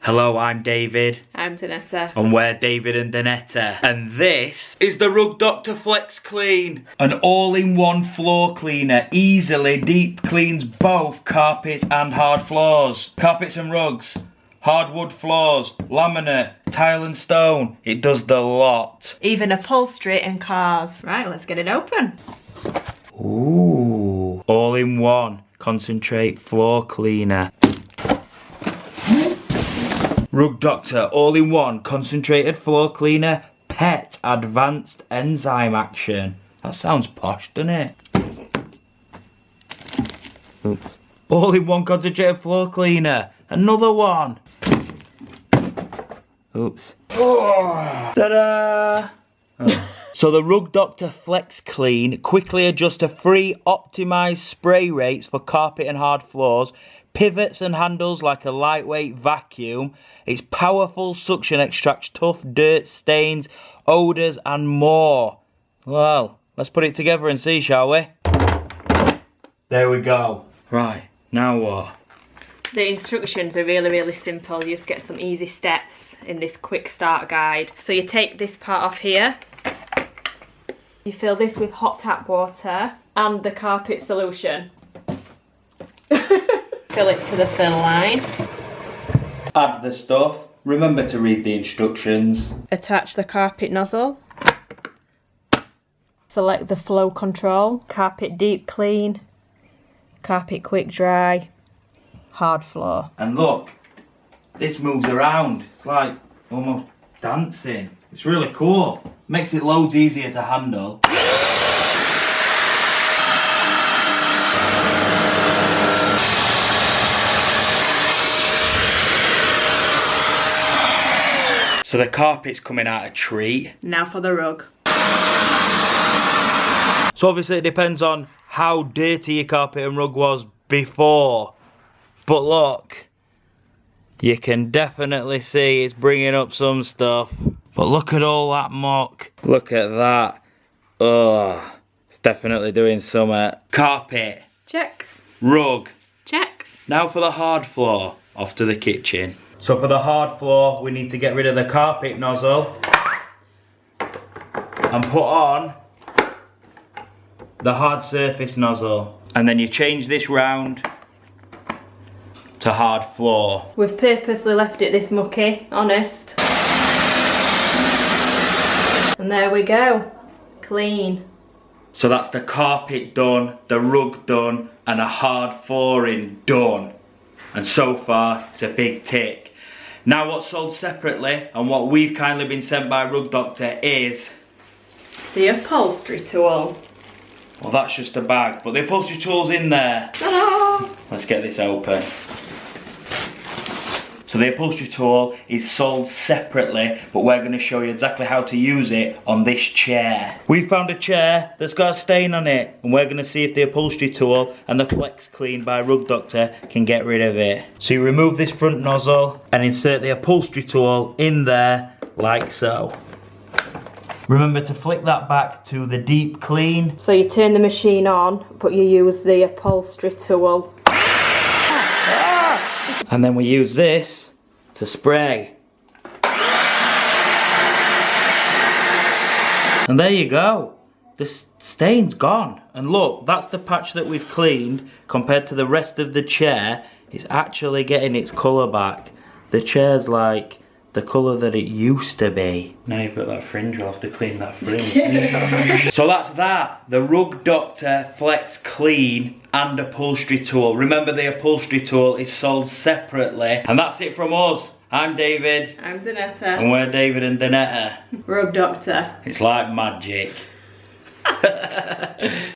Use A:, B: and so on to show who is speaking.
A: Hello, I'm David.
B: I'm Donetta.
A: And we're David and Donetta. And this is the Rug Doctor FlexClean. An all-in-one floor cleaner. Easily deep cleans both carpets and hard floors. Carpets and rugs. Hardwood floors. Laminate. Tile and stone. It does the lot.
B: Even upholstery and cars. Right, let's get it open.
A: Ooh. All-in-one. Concentrate floor cleaner. Rug Doctor all-in-one concentrated floor cleaner, pet advanced enzyme action. That sounds posh, doesn't it? Oops. All-in-one concentrated floor cleaner. Another one. Oops. Oh. Ta-da! Oh. So the Rug Doctor FlexClean quickly adjusts to free optimised spray rates for carpet and hard floors, pivots and handles like a lightweight vacuum. Its powerful suction extracts tough dirt, stains, odours and more. Well, let's put it together and see, shall we? There we go. Right, now what?
B: The instructions are really simple. You just get some easy steps in this quick start guide. So you take this part off here. You fill this with hot tap water and the carpet solution. Fill it to the fill line.
A: Add the stuff. Remember to read the instructions.
B: Attach the carpet nozzle. Select the flow control. Carpet deep clean. Carpet quick dry. Hard floor.
A: And look, this moves around. It's like almost dancing. It's really cool. Makes it loads easier to handle. So the carpet's coming out a treat.
B: Now for the rug.
A: So obviously it depends on how dirty your carpet and rug was before. But look, you can definitely see it's bringing up some stuff. But look at all that muck. Look at that. Oh, it's definitely doing something. Carpet.
B: Check.
A: Rug.
B: Check.
A: Now for the hard floor. Off to the kitchen. So for the hard floor, we need to get rid of the carpet nozzle and put on the hard surface nozzle. And then you change this round to hard floor.
B: We've purposely left it this mucky, honest. And there we go, clean.
A: So that's the carpet done, the rug done, and a hard flooring done. And so far, it's a big tick. Now what's sold separately, and what we've kindly been sent by Rug Doctor is
B: the upholstery tool.
A: Well, that's just a bag, but the upholstery tool's in there.
B: Ta-da!
A: Let's get this open. So the upholstery tool is sold separately, but we're going to show you exactly how to use it on this chair. We found a chair that's got a stain on it, and we're going to see if the upholstery tool and the FlexClean by Rug Doctor can get rid of it. So you remove this front nozzle and insert the upholstery tool in there like so. Remember to flick that back to the deep clean.
B: So you turn the machine on, but you use the upholstery tool.
A: And then we use this to spray. And there you go. The stain's gone. And look, that's the patch that we've cleaned compared to the rest of the chair. It's actually getting its colour back. The chair's like the colour that it used to be. Now you've got that fringe, we'll have to clean that fringe. So that's that. The Rug Doctor FlexClean and upholstery tool. Remember, the upholstery tool is sold separately. And that's it from us. I'm David.
B: I'm Donetta.
A: And we're David and Donetta.
B: Rug Doctor.
A: It's like magic.